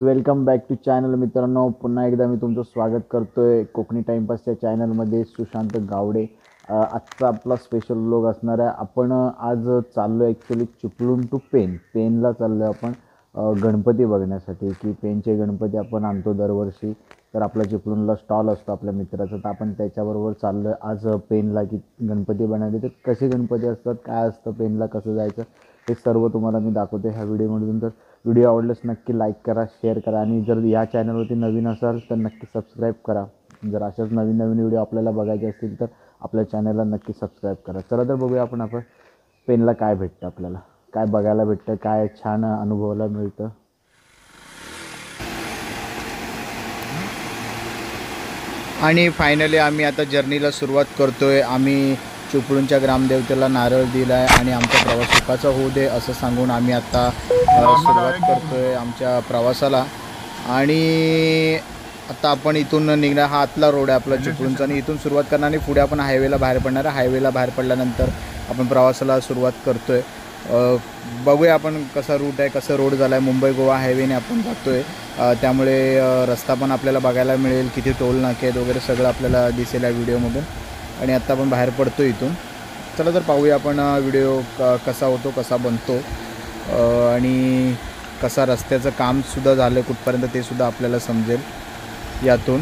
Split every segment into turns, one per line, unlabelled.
Welcome back to channel मित्रांनो, पुन्हा एकदा मी तुमचं स्वागत करतोय कोकणी टाइमपासच्या चॅनलमध्ये. सुशांत गावडे. आजचा आपला स्पेशल व्लॉग असणार आहे. आपण आज चाललो ॲक्च्युली चिपळूण टू पेनला चाललो आहे आपण गणपती बघण्यासाठी. की पेनचे गणपती आपण आणतो दरवर्षी, तर आपला चिपळूणला स्टॉल असतो आपल्या मित्राचा, तर आपण त्याच्याबरोबर चाललो आहे आज पेनला की गणपती बनायचे. तर कसे गणपती असतात, काय असतं, पेनला कसं जायचं, हे सर्व तुम्हाला मी दाखवते ह्या व्हिडिओमधून. तर व्हिडिओ आवडल्यास नक्की लाईक करा, शेअर करा आणि जर या चॅनलवरती नवीन असाल तर नक्की सबस्क्राईब करा. जर अशाच नवीन नवीन व्हिडिओ आपल्याला बघायचे असतील तर आपल्या चॅनलला नक्की सबस्क्राईब करा. चला तर बघूया आपण पेनला काय भेटतं, आपल्याला काय बघायला भेटतं, काय छान अनुभवायला मिळतं.
आणि फायनली आम्ही आता जर्नीला सुरुवात करतोय. आम्ही चिपळूणच्या ग्रामदेवतेला नारळ दिला आहे आणि आमचा प्रवास सुखाचा होऊ दे असं सांगून आम्ही आता सुरुवात करतोय आमच्या प्रवासाला. आणि आता आपण इथून निघणार, हा आतला रोड आहे आपला चिपळूणचा, आणि इथून सुरुवात करणार आणि पुढे आपण हायवेला बाहेर पडणार आहे. हायवेला बाहेर पडल्यानंतर आपण प्रवासाला सुरुवात करतोय. बघूया आपण कसा रूट आहे, कसं रोड झाला आहे. मुंबई गोवा हायवेने आपण जातोय, त्यामुळे रस्ता पण आपल्याला बघायला मिळेल, किती टोल नाके आहेत वगैरे सगळं आपल्याला दिसेल या व्हिडिओमधून. आणि आत्ता आपण बाहेर पडतो इथून. चला तर पाहूया आपण व्हिडिओ कसा होतो, कसा बनतो आणि कसा रस्त्याचं कामसुद्धा झालं कुठपर्यंत ते सुद्धा आपल्याला समजेल यातून.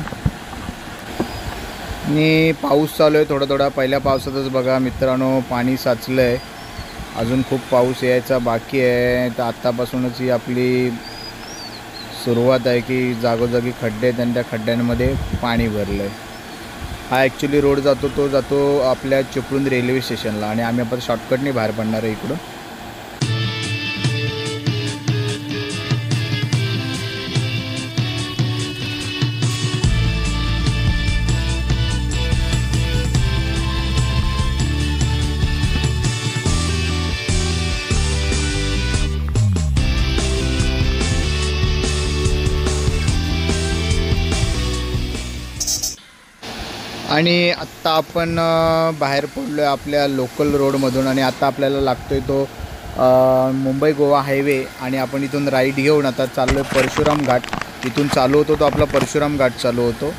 आणि पाऊस चालू आहे थोडा थोडा. पहिल्या पावसातच बघा मित्रांनो पाणी साचलं आहे, अजून खूप पाऊस यायचा बाकी आहे. तर आत्तापासूनच ही आपली सुरुवात आहे की जागोजागी खड्डे आहेत आणि त्या खड्ड्यांमध्ये पाणी भरलं आहे. हा ॲक्च्युली रोड जातो आपल्या चिपळूण रेल्वे स्टेशनला आणि आम्ही आपण शॉर्टकटने बाहेर पडणार आहे इकडून. आणि आत्ता आपण बाहेर पडलो आहे आपल्या लोकल रोडमधून आणि आता आपल्याला लागतो आहे तो मुंबई गोवा हायवे. आणि आपण इथून राईट घेऊन आता चाललो आहे परशुराम घाट. इथून चालू होतो तो आपला परशुराम घाट चालू होतो.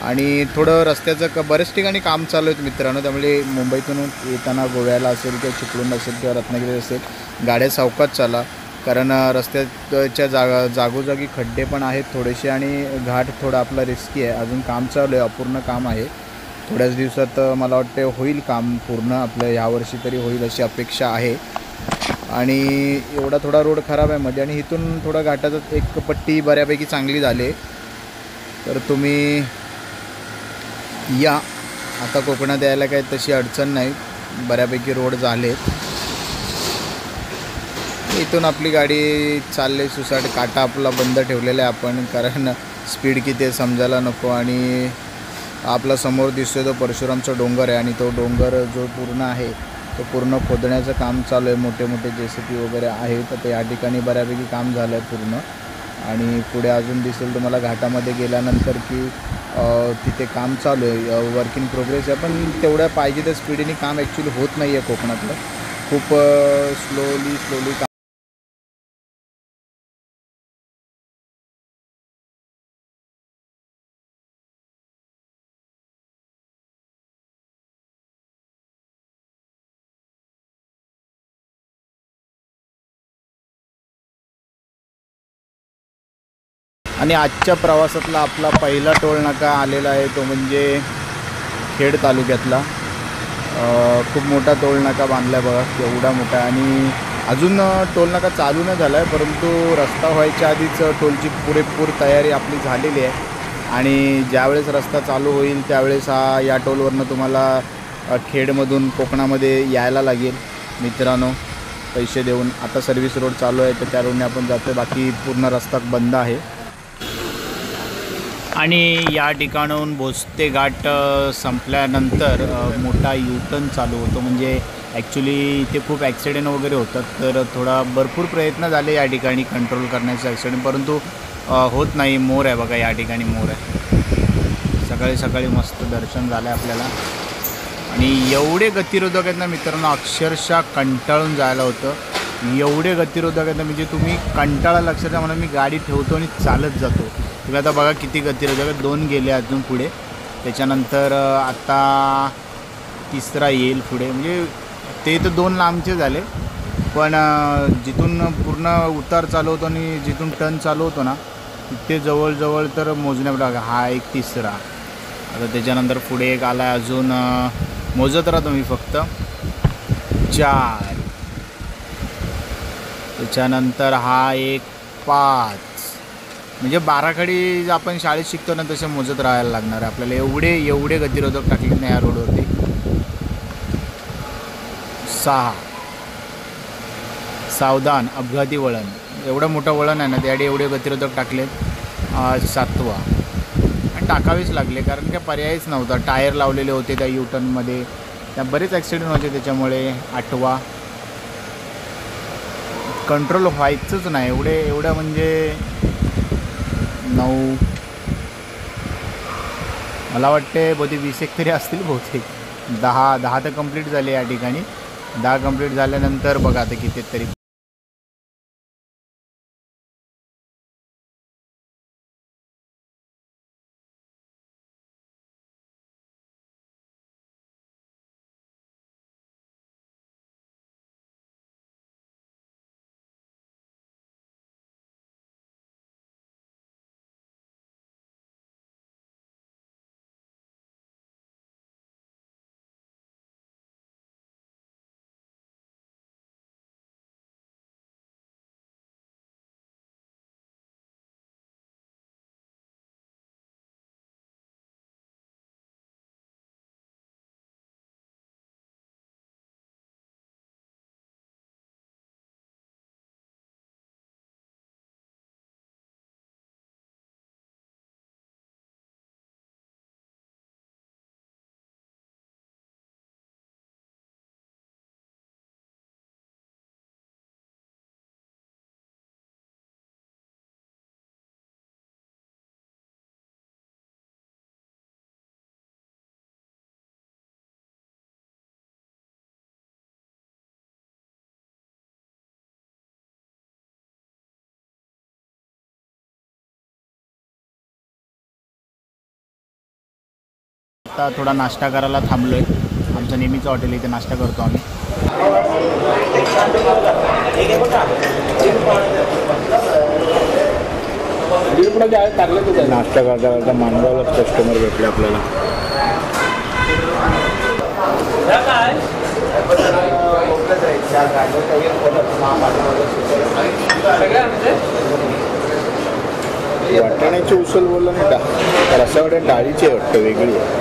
आणि थोडं रस्त्याचं बऱ्याच ठिकाणी काम चालू आहेत मित्रांनो, त्यामुळे मुंबईतून येताना गोव्याला असेल किंवा चिपळूण असेल किंवा रत्नागिरी असेल, गाड्या सावकाश चाला, कारण रस्त्याच्या जागोजागी खड्डे पण आहेत थोडेसे आणि घाट थोडा आपला रिस्की आहे. अजून काम चालू आहे, अपूर्ण काम आहे. थोड्याच दिवसात मला वाटते होईल काम पूर्ण, आपलं यावर्षी तरी होईल अशी अपेक्षा आहे. आणि एवढा थोडा रोड खराब आहे मध्ये, आणि इथून थोडा घाटाचं एक पट्टी बऱ्यापैकी चांगली झाली. तर तुम्ही या, आता कोकणात यायला काही तशी अडचण नाही, बऱ्यापैकी रोड झालेत. इथून आपली गाडी चालले सुसाट. काटा आपला बंद ठेवलेला आहे आपण, कारण स्पीड किती आहे समजायला नको. आणि आपला समोर दिसतोय तो परशुरामचा डोंगर आहे आणि तो डोंगर जो पूर्ण आहे तो पूर्ण खोदण्याचं काम चालू आहे. मोठे मोठे JCB वगैरे आहे, तर ते या ठिकाणी बऱ्यापैकी काम झालं आहे पूर्ण. आणि पुढे अजून दिसेल तुम्हाला घाटामध्ये गेल्यानंतर की तिथे काम चालू आहे, वर्क इन प्रोग्रेस आहे. पण तेवढ्या पाहिजे त्या स्पीडीने काम ॲक्च्युली होत नाही आहे कोकणातलं, खूप स्लोली काम. आणि आजच्या प्रवासातला आपला पहिला टोल नाका आलेला आहे, तो म्हणजे खेड तालुक्यातला. खूप मोठा टोल नाका बांधला आहे बघा, एवढा मोठा. आणि अजून टोल नाका चालू नाही झाला आहे, परंतु रस्ता व्हायच्या आधीच टोलची पुरेपूर तयारी आपली झालेली आहे. आणि ज्यावेळेस रस्ता चालू होईल त्यावेळेस या टोलवरनं तुम्हाला खेडमधून कोकणामध्ये यायला लागेल. मित्रांनो पैसे देऊन. आता सर्व्हिस रोड चालू आहे तर त्या रोडने आपण जातो आहे, बाकी पूर्ण रस्ता बंद आहे. आणि या ठिकाणाहून भोसते घाट संपल्यानंतर मोठा यूटर्न चालू होतो. म्हणजे ॲक्च्युली इथे खूप ॲक्सिडेंट वगैरे होतात, तर भरपूर प्रयत्न झाले या ठिकाणी कंट्रोल करण्याचे ॲक्सिडेंट, परंतु होत नाही. मोर आहे बघा, या ठिकाणी मोर आहे. सकाळी सकाळी मस्त दर्शन झालं आहे आपल्याला. आणि एवढे गतिरोधक आहेत ना मित्रांनो, अक्षरशः कंटाळून जायला होतं. एवढे गतिरोधक आहेत ना, म्हणजे तुम्ही कंटाळा अक्षरशः म्हणून मी गाडी ठेवतो आणि चालत जातो. तुम्ही आता बघा किती गतिरोधक आहेत. 2 गेले अजून पुढे, त्याच्यानंतर आता तिसरा येईल पुढे. म्हणजे ते तर 2 लांबचे झाले, पण जिथून पूर्ण उतार चालू होतो आणि जिथून टर्न चालू होतो ना तिथे जवळजवळ तर मोजण्यात हा एक तिसरा. आता त्याच्यानंतर पुढे एक आला आहे अजून, मोजत राहा तुम्ही फक्त, 4. त्याच्यानंतर हा एक 5. म्हणजे 12 खडी आपण शाळेत शिकतो ना तसे मोजत राहायला लागणार आहे आपल्याला. एवढे गतिरोधक टाकले नाही या रोडवरती. 6. सावधान अपघाती वळण, एवढं मोठं वळण आहे ना त्यासाठी एवढे गतिरोधक टाकलेत. 7वा, आणि टाकावेच लागले कारण काय पर्यायच नव्हता. टायर लावलेले होते त्या यूटर्नमध्ये, त्या बरेच ॲक्सिडेंट व्हायचे त्याच्यामुळे. 8वा, कंट्रोल व्हायचंच नाही एवढं म्हणजे. 9, मला वाटते बहुतेक 20 तरी असतील बहुतेक. 10 तर कंप्लीट झाले या ठिकाणी. 10 कंप्लीट झाल्यानंतर बघा आता किती तरी. आता थोडा नाश्ता करायला थांबलो आहे. आमचं नेहमीचं हॉटेल, इथे नाश्ता करतो आम्ही. नाश्ता करता करता मानगावलाच कस्टमर भेटले आपल्याला. वाटाण्याची उसळ बोललं नाही का, रसावड्या डाळीची आहे वाटतं, वेगळी आहे.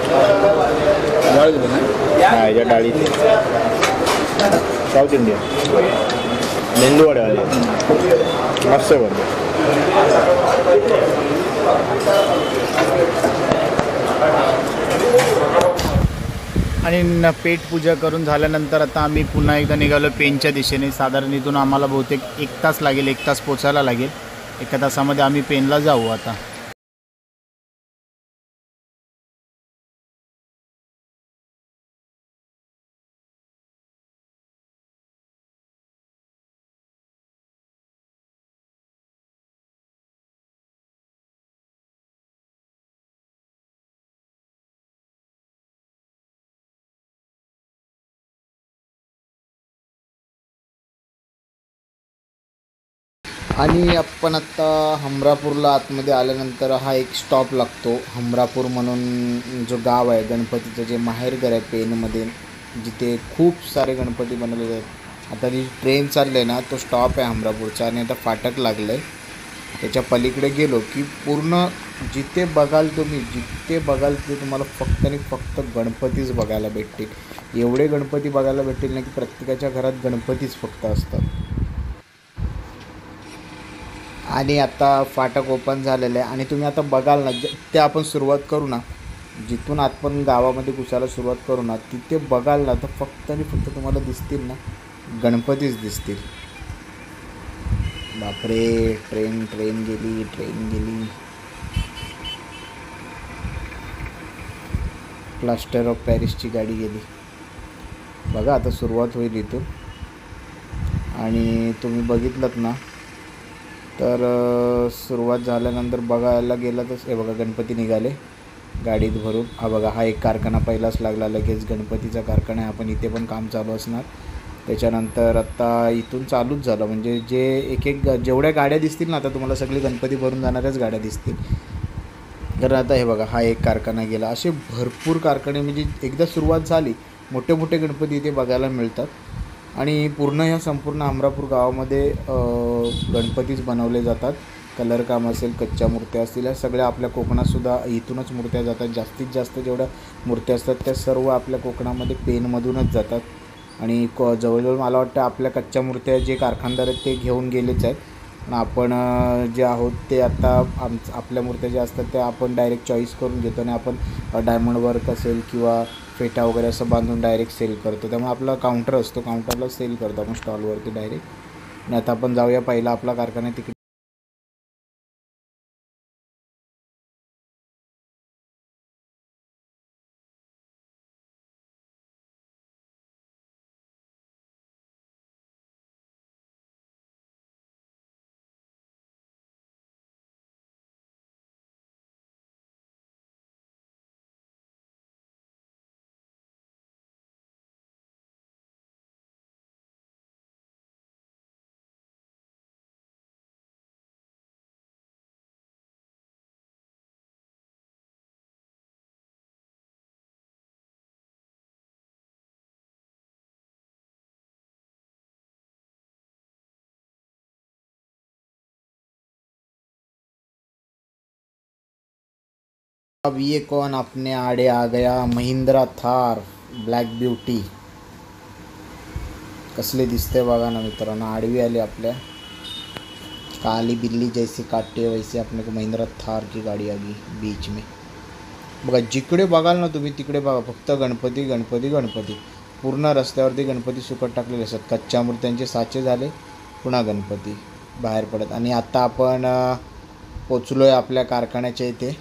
हा, याच्या डाळीची साऊथ इंडियन मेंदूवड्यावाली मस्त बनते. आणि पेट पूजा करून झाल्यानंतर आता आम्ही पुन्हा एकदा निघालो पेनच्या दिशेने. साधारण इथून आम्हाला बहुतेक 1 तास लागेल, 1 तास पोचायला लागेल. 1 तासामध्ये आम्ही पेनला जाऊ आता. आणि आपण आत्ता हमरापूरला आतमध्ये आल्यानंतर हा एक स्टॉप लागतो. हमरापूर म्हणून जो गाव आहे, गणपतीचं जे माहेरघर आहे पेनमध्ये, जिथे खूप सारे गणपती बनवलेले आहेत. आता जी ट्रेन चालली आहे ना, तो स्टॉप आहे हमरापूरचा आणि आता फाटक लागलं आहे. त्याच्या पलीकडे गेलो की पूर्ण जिथे बघाल तुम्ही, जिथे बघाल ते तुम्हाला फक्त आणि फक्त गणपतीच बघायला भेटतील. एवढे गणपती बघायला भेटतील ना की प्रत्येकाच्या घरात गणपतीच फक्त असतात. आणि आता फाटक ओपन झालेलं आहे आणि तुम्ही आता बघाल ना, ते आपण सुरुवात करू ना, जिथून आपण गावामध्ये घुसायला सुरुवात करू ना, तिथे बघाल ना तर फक्त आणि फक्त तुम्हाला दिसतील ना गणपतीच दिसतील. बापरे, ट्रेन ट्रेन गेली, ट्रेन गेली. प्लास्टर ऑफ पॅरिसची गाडी गेली. बघा आता सुरुवात होईल इथून. आणि तुम्ही बघितलंत ना तर सुरुवात झाल्यानंतर बघायला गेलं तर हे बघा गणपती निघाले गाडीत भरून. हा बघा, हा एक कारखाना पहिलाच लागला, लगेच गणपतीचा कारखाना आहे. आपण इथे पण काम चालू असणार. त्याच्यानंतर आत्ता इथून चालूच झालं, म्हणजे जे एक एक जेवढ्या गाड्या दिसतील ना आता तुम्हाला सगळी गणपती भरून जाणाऱ्याच गाड्या दिसतील. तर आता हे बघा, हा एक कारखाना गेला. असे भरपूर कारखाने, म्हणजे एकदा सुरुवात झाली मोठे मोठे गणपती इथे बघायला मिळतात. आणि पूर्ण ह्या संपूर्ण अमरापूर गावामध्ये गणपतीच बनवले जातात. कलर काम असेल, कच्च्या मूर्त्या असतील, या सगळ्या आपल्या कोकणातसुद्धा इथूनच मूर्त्या जातात. जास्तीत जास्त जेवढ्या मूर्त्या असतात त्या सर्व आपल्या कोकणामध्ये पेनमधूनच जातात. आणि जवळजवळ मला वाटतं आपल्या कच्च्या मूर्त्या जे कारखानदार आहेत ते घेऊन गेलेच आहेत. पण आपण जे आहोत ते आता आपल्या मूर्त्या ज्या असतात त्या आपण डायरेक्ट चॉईस करून घेतो आणि आपण डायमंड वर्क असेल किंवा फेटा वगैरे असं बांधून डायरेक्ट सेल करतो. त्यामुळे आपला काउंटर असतो, काउंटरला सेल करतो आपण स्टॉलवरती डायरेक्ट. आणि आता आपण जाऊया पहिला आपला कारखाना तिकडे. अब ये कौन अपने आड़े आ गया, महिंद्रा थार ब्लॅक ब्युटी. कसले दिसते बघा ना मित्रांनो, आडवी आली आपल्या. काली बिल्ली जैसे काटते वैसे अपने को महिंद्रा थार की गाडी आ गई बीच में. बघा, जिकडे बघाल ना तुम्ही तिकडे बघा फक्त गणपती गणपती गणपती. पूर्ण रस्त्यावरती गणपती सुकट टाकलेले असतात. कच्च्या मूर्त्यांचे साचे झाले, पुन्हा गणपती बाहेर पडत. आणि आता आपण पोचलो आहे आपल्या कारखान्याच्या इथे.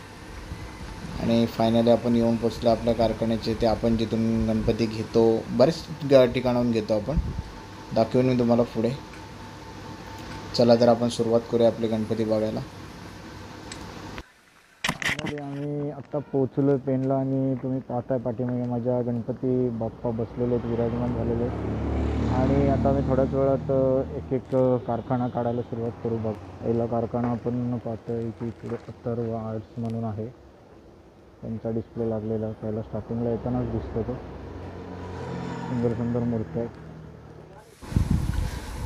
आणि फायनली आपण येऊन पोचलो आपल्या कारखान्याचे इथे. आपण जिथून गणपती घेतो, बरेच ठिकाणाहून घेतो आपण, दाखवेन मी तुम्हाला पुढे. चला तर आपण सुरुवात करूया आपले गणपती बघायला.
आम्ही आत्ता पोचलो आहे पेनला आणि तुम्ही पाहताय पाठीमागे माझ्या गणपती बाप्पा बसलेले आहेत, विराजमान झालेले आहेत. आणि आता मी थोड्याच वेळात एक एक कारखाना काढायला सुरुवात करू. बघ, पहिला कारखाना आपण पाहतोय की इकडे अथर्व आर्ट्स म्हणून आहे, त्यांचा डिस्प्ले लागलेला पहिला स्टार्टिंगला येतानाच दिसतो तो. सुंदर सुंदर मूर्त्या आहेत.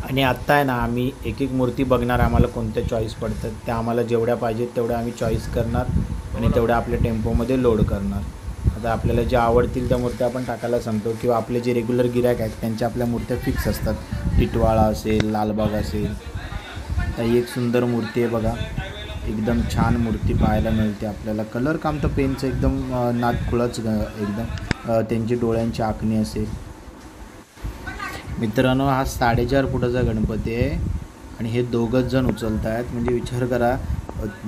आणि आत्ता आहे ना आम्ही एक एक मूर्ती बघणार, आम्हाला कोणत्या चॉईस पडतात त्या आम्हाला जेवढ्या पाहिजेत तेवढ्या आम्ही चॉईस करणार आणि तेवढ्या आपल्या टेम्पोमध्ये लोड करणार. आता आपल्याला ज्या आवडतील त्या मूर्त्या आपण टाकायला सांगतो, किंवा आपले जे रेग्युलर गिऱ्हाईक आहेत त्यांच्या आपल्या मूर्त्या फिक्स असतात. टिटवाळा असेल, लालबाग असेल. तर ही एक सुंदर मूर्ती आहे बघा, एकदम छान मूर्ती पाहायला मिळते आपल्याला. कलर काम तर पेनचं एकदम नादखुळंच एकदम. त्यांची डोळ्यांची आखणी असेल. मित्रांनो, हा 4.5 फुटाचा गणपती आहे आणि हे दोघंच जण उचलत आहेत. म्हणजे विचार करा,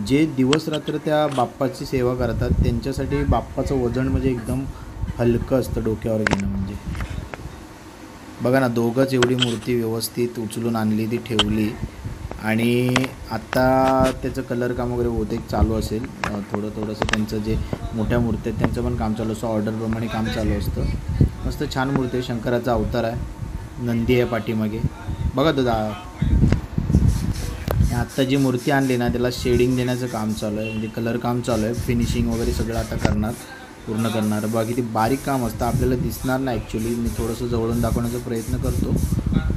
जे दिवस रात्र त्या बाप्पाची सेवा करतात त्यांच्यासाठी बाप्पाचं वजन म्हणजे एकदम हलकं असतं डोक्यावर घेणं. म्हणजे बघा ना, दोघंच एवढी मूर्ती व्यवस्थित उचलून आणली, ती ठेवली. आणि आत्ता त्याचं कलर काम वगैरे बहुतेक चालू असेल. थोडंसं त्यांचं जे मोठ्या मूर्ती आहेत त्यांचं पण काम चालू असतं, ऑर्डरप्रमाणे काम चालू असतं. मस्त छान मूर्ती आहे, शंकराचा अवतार आहे, नंदी आहे पाठीमागे बघा. तो आत्ता जी मूर्ती आणली ना त्याला शेडिंग देण्याचं काम चालू आहे, म्हणजे कलर काम चालू आहे. फिनिशिंग वगैरे सगळं आता पूर्ण करणार. बाकी ते बारीक काम असतं, आपल्याला दिसणार नाही ॲक्च्युली. मी थोडंसं जवळून दाखवण्याचा प्रयत्न करतो,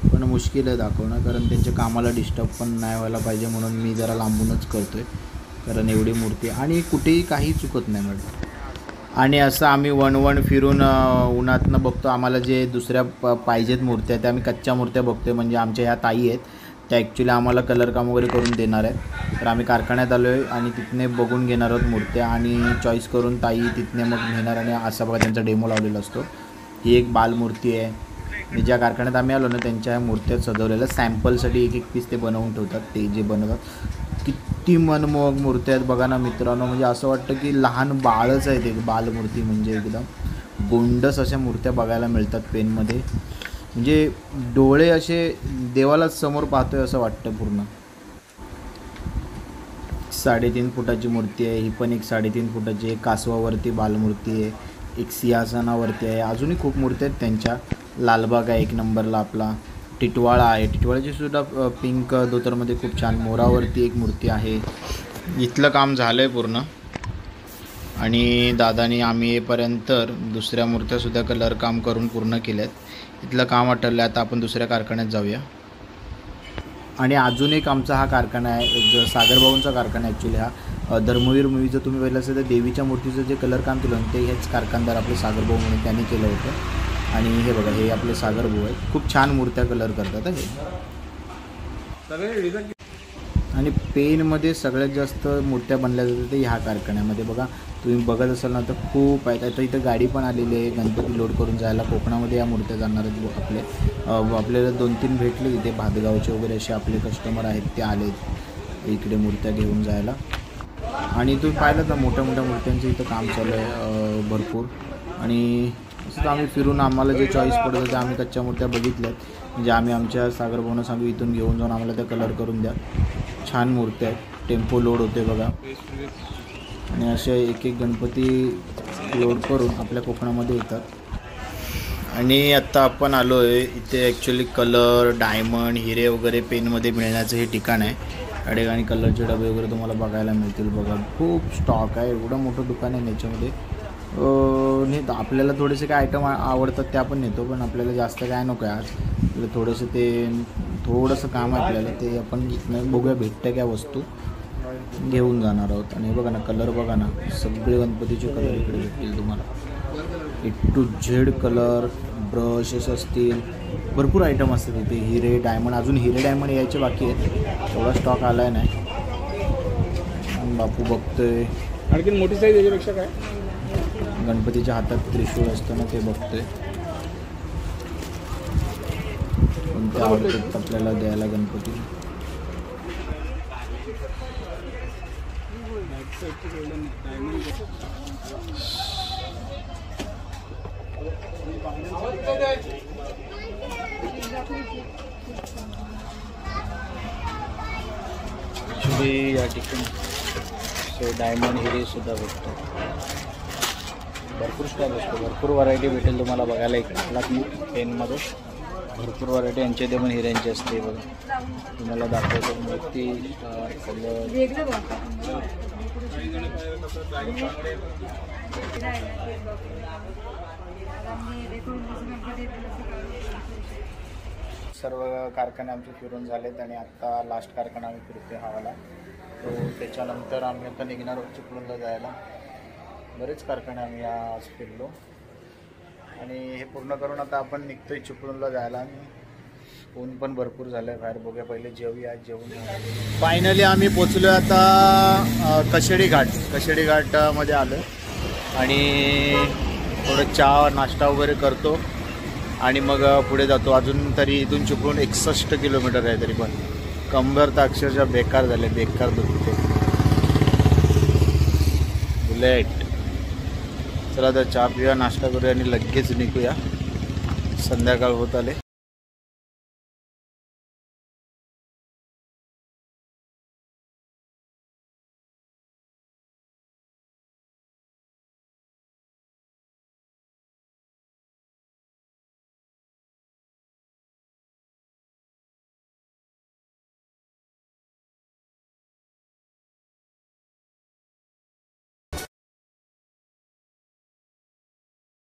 पण मुश्किल आहे दाखवणं, कारण त्यांच्या कामाला डिस्टर्ब पण नाही व्हायला पाहिजे म्हणून मी जरा लांबूनच करतो आहे. कारण एवढी मूर्ती आणि कुठेही काही चुकत नाही मॅडम. आणि असं आम्ही वन फिरून उन्हातनं बघतो. आम्हाला जे दुसऱ्या पाहिजेत मूर्त्या त्या आम्ही कच्च्या मूर्त्या बघतोय. म्हणजे आमच्या ह्या ताई आहेत त्या ॲक्च्युली आम्हाला कलर काम वगैरे करून देणार आहेत. तर आम्ही कारखान्यात आलो आहे आणि तिथने बघून घेणार आहोत मूर्त्या आणि चॉईस करून ताई तिथने मग घेणार. आणि असा बघा त्यांचा डेमो लावलेला असतो. ही एक बालमूर्ती आहे आणि ज्या कारखान्यात आम्ही आलो ना त्यांच्या ह्या मूर्त्या सजवलेल्या सॅम्पलसाठी एक पीस ते बनवून ठेवतात. ते जे बनवतात किती मनमोहक मूर्त्या आहेत बघा ना मित्रांनो. म्हणजे असं वाटतं की लहान बाळच आहे ते. बालमूर्ती म्हणजे एकदम गोंडस अशा मूर्त्या बघायला मिळतात पेनमध्ये. म्हणजे डोळे असे देवालाच समोर पाहतोय असं वाटतं पूर्ण. 3.5 फुटाची मूर्ती आहे ही पण. एक 3.5 फुटाची एक कासवावरती बालमूर्ती आहे. एक सिंहासनावरती आहे. अजूनही खूप मूर्त्या आहेत त्यांच्या. लालबाग आहे एक नंबरला आपला. टिटवाळा आहे. टिटवाळ्याची सुद्धा पिंक धोतरमध्ये खूप छान. मोरावरती एक मूर्ती आहे. इथलं काम झालं आहे पूर्ण. आणि दादानी आम्ही येईपर्यंत दुसऱ्या मूर्त्यासुद्धा कलर काम करून पूर्ण केल्यात. इथलं काम आटललं आहे. आता आपण दुसऱ्या कारखान्यात जाऊया. आणि अजून एक आमचा हा कारखाना आहे. एक सागरभाऊंचा कारखाना आहे ॲक्च्युली हा. धर्मवीर मूवी जर तुम्ही पाहिलं असेल तर देवीच्या मूर्तीचं जे कलर काम केलं ते हेच कारखानदार आपले सागरभाऊ म्हणून त्यांनी केलं होतं. आणि हे बघा हे आपले सागरभाऊ आहेत. खूप छान मूर्त्या कलर करतात हे. आणि पेनमध्ये सगळ्यात जास्त मूर्त्या बनल्या जातात ते ह्या कारखान्यामध्ये. बघा तुम्ही बघत असाल ना तर खूप आहेत. आता इथं गाडी पण आलेली आहे गणपती लोड करून जायला. कोकणामध्ये या मूर्त्या जाणार आहेत आपले. आपल्याला 2-3 भेटले इथे भातगावचे वगैरे असे आपले कस्टमर आहेत ते आलेत इकडे मूर्त्या घेऊन जायला. आणि तुम्ही पाहिलं ना मोठ्या मोठ्या मूर्त्यांचं इथं काम चालू आहे भरपूर. आणि असंच आम्ही फिरून आम्हाला जे चॉईस पडत होते आम्ही कच्च्या मूर्त्या बघितल्यात. म्हणजे आम्ही आमच्या सागरभाऊंना सांगू इथून घेऊन जाऊन आम्हाला त्या कलर करून द्या. छान मूर्त्या आहेत. टेम्पो लोड होते बघा. आणि असे एक एक गणपती लोड करून आपल्या कोकणामध्ये येतात. आणि आत्ता आपण आलो आहे इथे ॲक्च्युली कलर डायमंड हिरे वगैरे पेनमध्ये मिळण्याचं हे ठिकाण आहे. आणि कलरचे डबे वगैरे तुम्हाला बघायला मिळतील बघा. खूप स्टॉक आहे. एवढं मोठं दुकान आहे याच्यामध्ये. नेतो आपल्याला थोडेसे काय आयटम आवडतात ते आपण नेतो. पण आपल्याला जास्त काय नको आहे आज. आपल्याला थोडंसं काम आहे आपल्याला ते आपण इथनं बघूया भेटतं काय वस्तू घेऊन जाणार आहोत. आणि बघा ना कलर बघा ना सगळे गणपतीचे कलर इकडे भेटतील तुम्हाला. A to Z colour brushes असतील भरपूर आयटम असतात इथे. हिरे डायमंड अजून हिरे डायमंड यायचे बाकी आहेत. थोडा स्टॉक आला आहे नाही. बापू बघतोय.
आणखीन मोठी साईज याच्यापेक्षा काय
गणपतीच्या हातात त्रिशूळ असतं ना ते बघतोय. कोणत्या आवडतात आपल्याला द्यायला गणपती. या ठिकाणी डायमंड हिरे सुद्धा भेटतो. भरपूर स्टॉक असतो. भरपूर व्हरायटी भेटेल तुम्हाला बघायला. एक पेनमध्ये भरपूर व्हरायटी यांच्यामध्ये पण हिऱ्यांची असते बघा. तुम्हाला दाखवतो मूर्ती कलर. सर्व कारखाने आमचे फिरून झालेत आणि आत्ता लास्ट कारखाना आम्ही फिरतोय हवाला. तो त्याच्यानंतर आम्ही आता निघणार आहोत चिपळूणला जायला. बरेच कारखाने आम्ही आज फिरलो आणि हे पूर्ण करून आता आपण निघतोय चिपळूणला जायला. आणि ऊन पण भरपूर झालं आहे बाहेर. बघूया पहिले जेवूया. जेवून फायनली आम्ही पोचलो आता कशेडी घाटमध्ये आलो आणि थोडं चहा नाश्ता वगैरे करतो आणि मग पुढे जातो. अजून तरी इथून चिपळूण 61 किलोमीटर आहे. तरी पण कंबर तर अक्षरशः बेकार झाले. बेकार दुखते बुलेट. चला तर चहा पिऊया नाश्ता करूया आणि लगेच निघूया. संध्याकाळ होत आले.